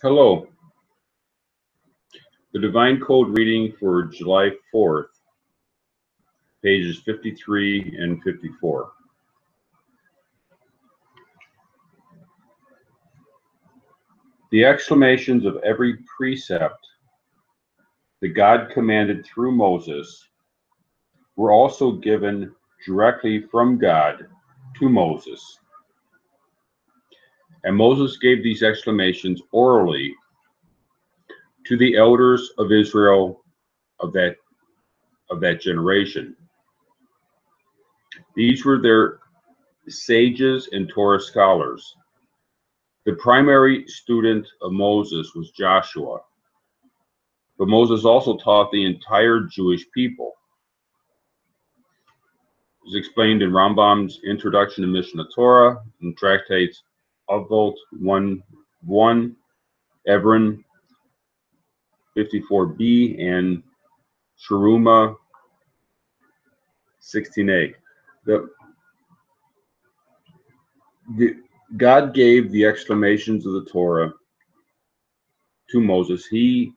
Hello. The Divine Code reading for July 4th, pages 53 and 54. The exclamations of every precept that God commanded through Moses were also given directly from God to Moses. And Moses gave these exclamations orally to the elders of Israel of that generation. These were their sages and Torah scholars. The primary student of Moses was Joshua, but Moses also taught the entire Jewish people. It is explained in Rambam's Introduction to Mishnah Torah and tractates Avot 1:1, Evron 54b, and Sharuma 16a. God gave the exclamations of the Torah to Moses. He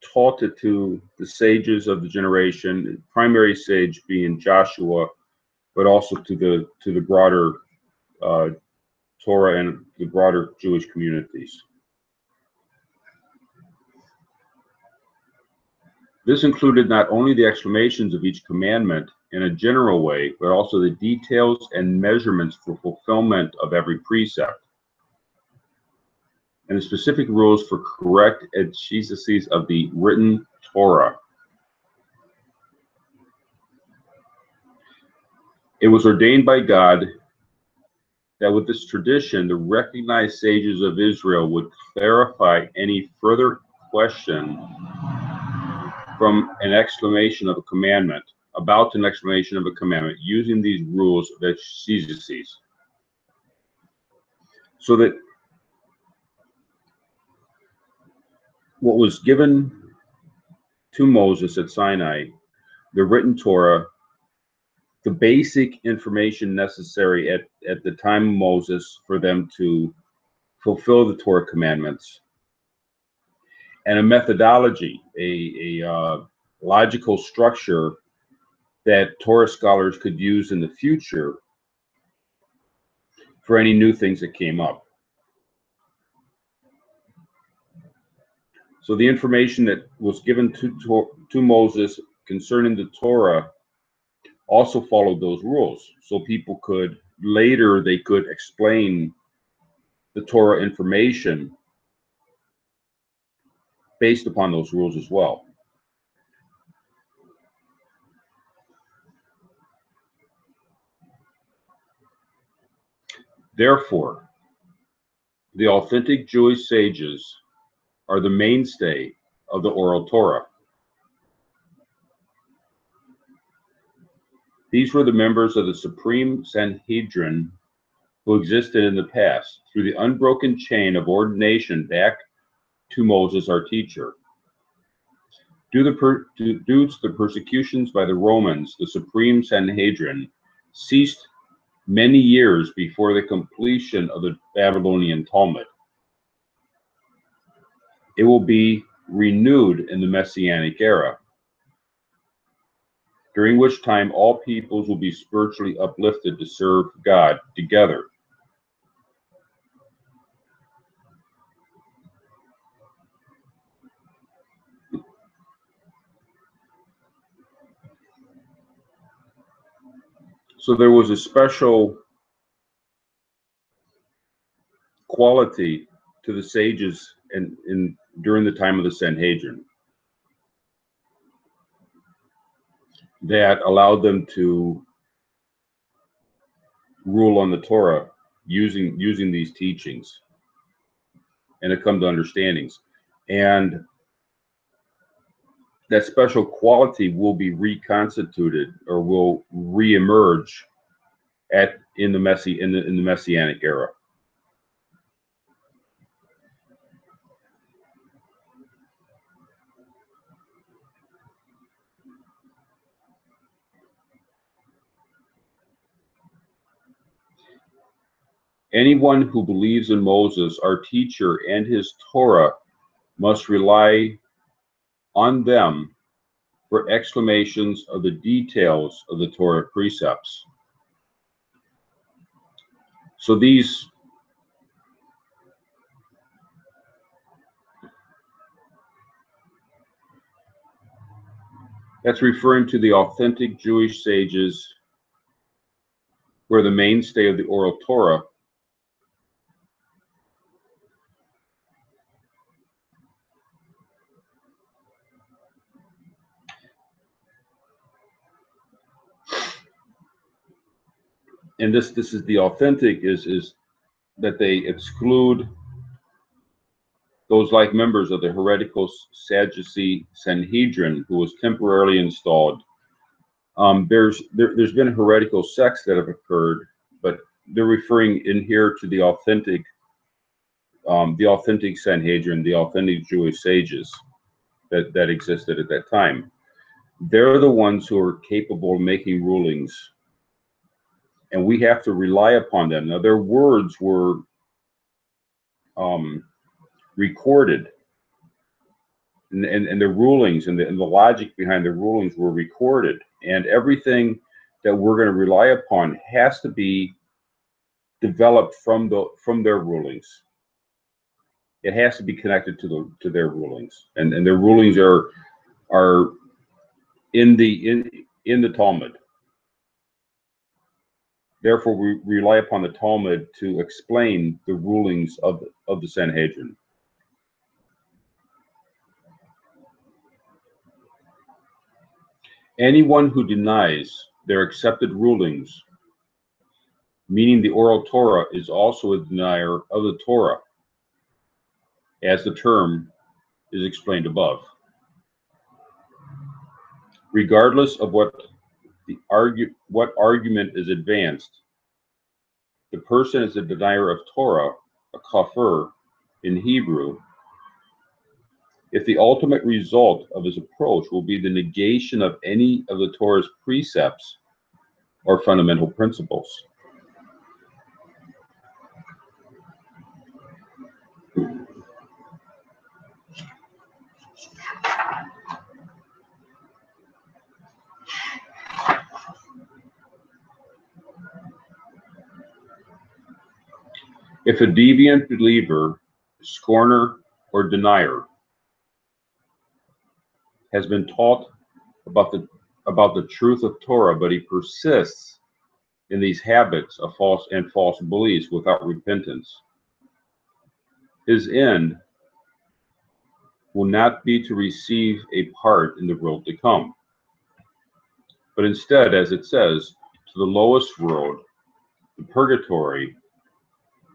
taught it to the sages of the generation, primary sage being Joshua, but also to the broader Torah and the broader Jewish communities. This included not only the exclamations of each commandment in a general way, but also the details and measurements for fulfillment of every precept, and the specific rules for correct exegesis of the written Torah. It was ordained by God that with this tradition, the recognized sages of Israel would clarify any further question from an exclamation of a commandment, about an exclamation of a commandment, using these rules of exegesis, so that what was given to Moses at Sinai, the written Torah, the basic information necessary at the time of Moses for them to fulfill the Torah commandments, and a methodology, a logical structure that Torah scholars could use in the future for any new things that came up. So the information that was given to Moses concerning the Torah also followed those rules. So people could, later they could explain the Torah information based upon those rules as well. Therefore, the authentic Jewish sages are the mainstay of the oral Torah. These were the members of the Supreme Sanhedrin who existed in the past through the unbroken chain of ordination back to Moses, our teacher. Due to the persecutions by the Romans, the Supreme Sanhedrin ceased many years before the completion of the Babylonian Talmud. It will be renewed in the Messianic era, during which time all peoples will be spiritually uplifted to serve God together. So there was a special quality to the sages during the time of the Sanhedrin that allowed them to rule on the Torah using these teachings and to come to understandings. And that special quality will be reconstituted or will reemerge in the Messianic era. Anyone who believes in Moses, our teacher, and his Torah must rely on them for explanations of the details of the Torah precepts. So that's referring to the authentic Jewish sages, where the mainstay of the oral Torah and this is the authentic is that they exclude those like members of the heretical Sadducee Sanhedrin, who was temporarily installed. There's been heretical sects that have occurred, but they're referring in here to the authentic Sanhedrin, the authentic Jewish sages that existed at that time. They're the ones who are capable of making rulings, and we have to rely upon them. Now, their words were recorded, and the rulings and the logic behind the rulings were recorded, and everything that we're going to rely upon has to be developed from their rulings. It has to be connected to their rulings, and their rulings are in the Talmud. Therefore, we rely upon the Talmud to explain the rulings of the Sanhedrin. Anyone who denies their accepted rulings, meaning the oral Torah, is also a denier of the Torah, as the term is explained above. Regardless of what argument is advanced, the person is a denier of Torah, a kafir in Hebrew, if the ultimate result of his approach will be the negation of any of the Torah's precepts or fundamental principles. If a deviant believer, scorner, or denier has been taught about the truth of Torah, but he persists in these habits of false beliefs without repentance, his end will not be to receive a part in the world to come, but instead, as it says, to the lowest world, the purgatory,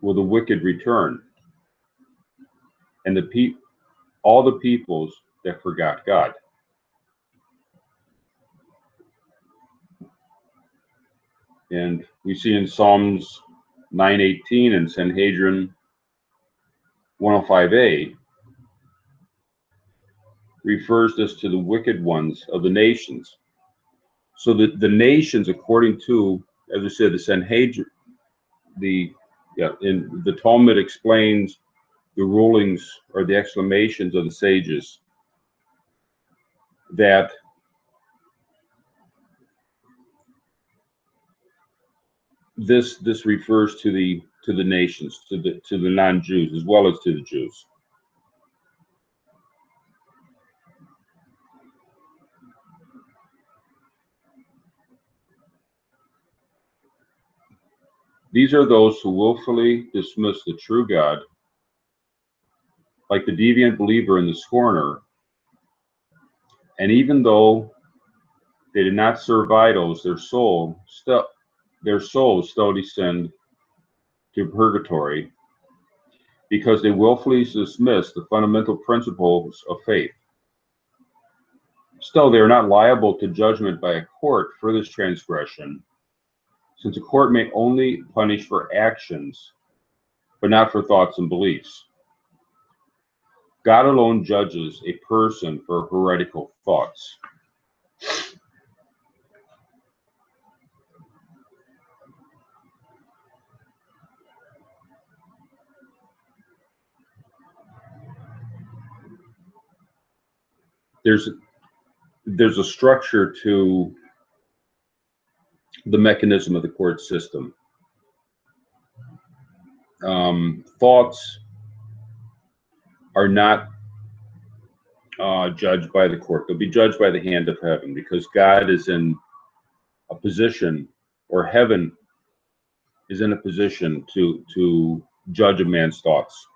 will the wicked return, and all the peoples that forgot God. And we see in Psalms 9:18 and Sanhedrin 105a refers this to the wicked ones of the nations. So that the nations, according to, as I said, the Sanhedrin, in the Talmud explains the rulings or the exclamations of the sages, that this refers to the nations, to the non-Jews as well as to the Jews. These are those who willfully dismiss the true God, like the deviant believer and the scorner, and even though they did not serve idols, their souls still descend to purgatory because they willfully dismiss the fundamental principles of faith. Still, they are not liable to judgment by a court for this transgression, since a court may only punish for actions, but not for thoughts and beliefs. God alone judges a person for heretical thoughts. there's a structure to the mechanism of the court system. Thoughts are not judged by the court. They'll be judged by the hand of heaven, because God is in a position, or heaven is in a position to judge a man's thoughts.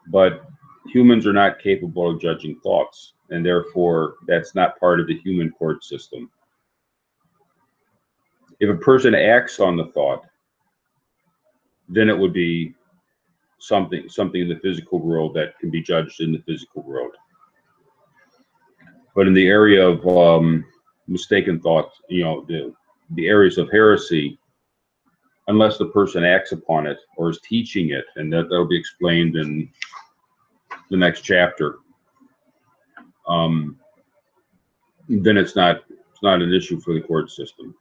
But humans are not capable of judging thoughts, and therefore that's not part of the human court system. If a person acts on the thought, then it would be something in the physical world that can be judged in the physical world. But in the area of mistaken thought, the areas of heresy, unless the person acts upon it or is teaching it, and that'll be explained in the next chapter, then it's not an issue for the court system.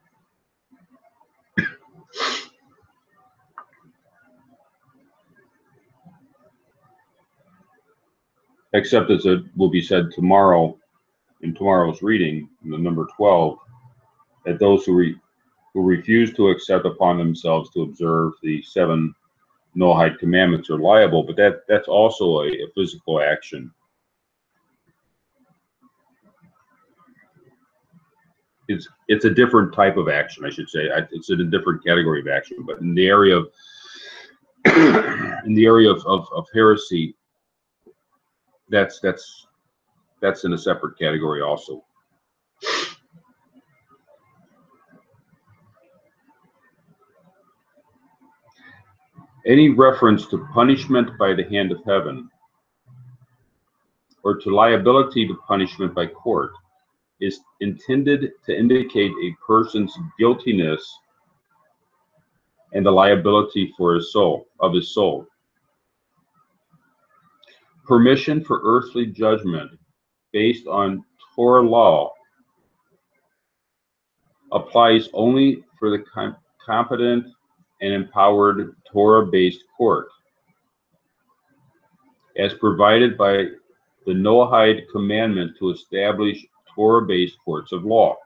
Except, as it will be said tomorrow in tomorrow's reading, the number 12, that those who refuse to accept upon themselves to observe the 7 Noahide commandments are liable, but that's also a physical action. It's a different type of action, I should say. It's in a different category of action, but in the area of of heresy, that's in a separate category also. Any reference to punishment by the hand of heaven or to liability to punishment by court is intended to indicate a person's guiltiness and the liability for his soul. Permission for earthly judgment based on Torah law applies only for the competent and empowered Torah-based court, as provided by the Noahide commandment to establish Torah-based courts of law,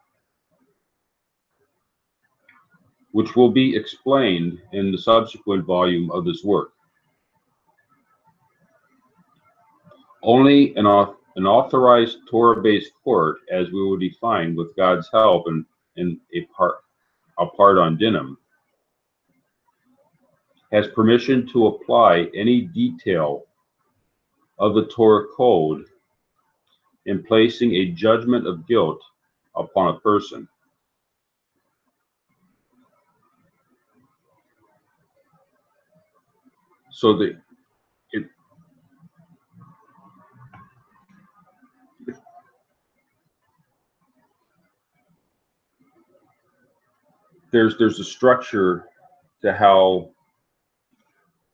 which will be explained in the subsequent volume of this work. Only an authorized Torah-based court, as we will define with God's help in a part on Denim, has permission to apply any detail of the Torah code in placing a judgment of guilt upon a person. So there's a structure to how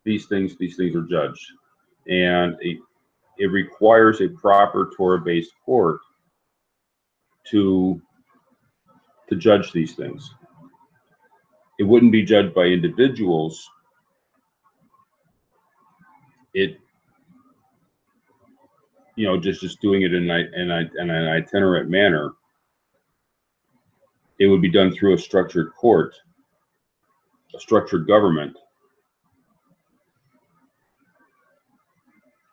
these things are judged, and it requires a proper Torah-based court to judge these things. It wouldn't be judged by individuals. Just doing it in an itinerant manner. It would be done through a structured court, a structured government.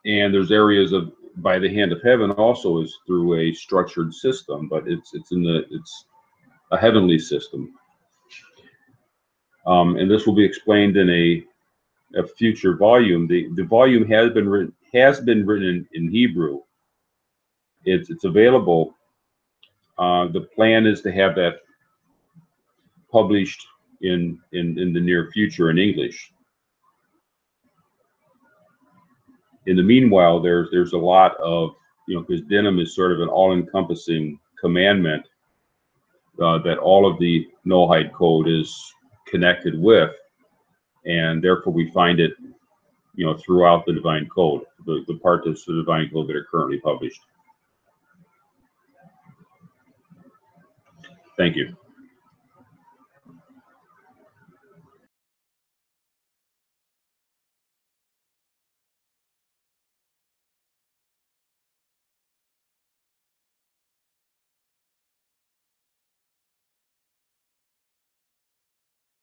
And there's areas of by the hand of heaven also is through a structured system, but it's a heavenly system. And this will be explained in a future volume. The volume has been written in Hebrew. It's available. The plan is to have that published in the near future in English. In the meanwhile, there's a lot of, because Denim is sort of an all-encompassing commandment that all of the Noahide code is connected with, and therefore we find it, throughout the Divine Code, the parts of the Divine Code that are currently published. Thank you.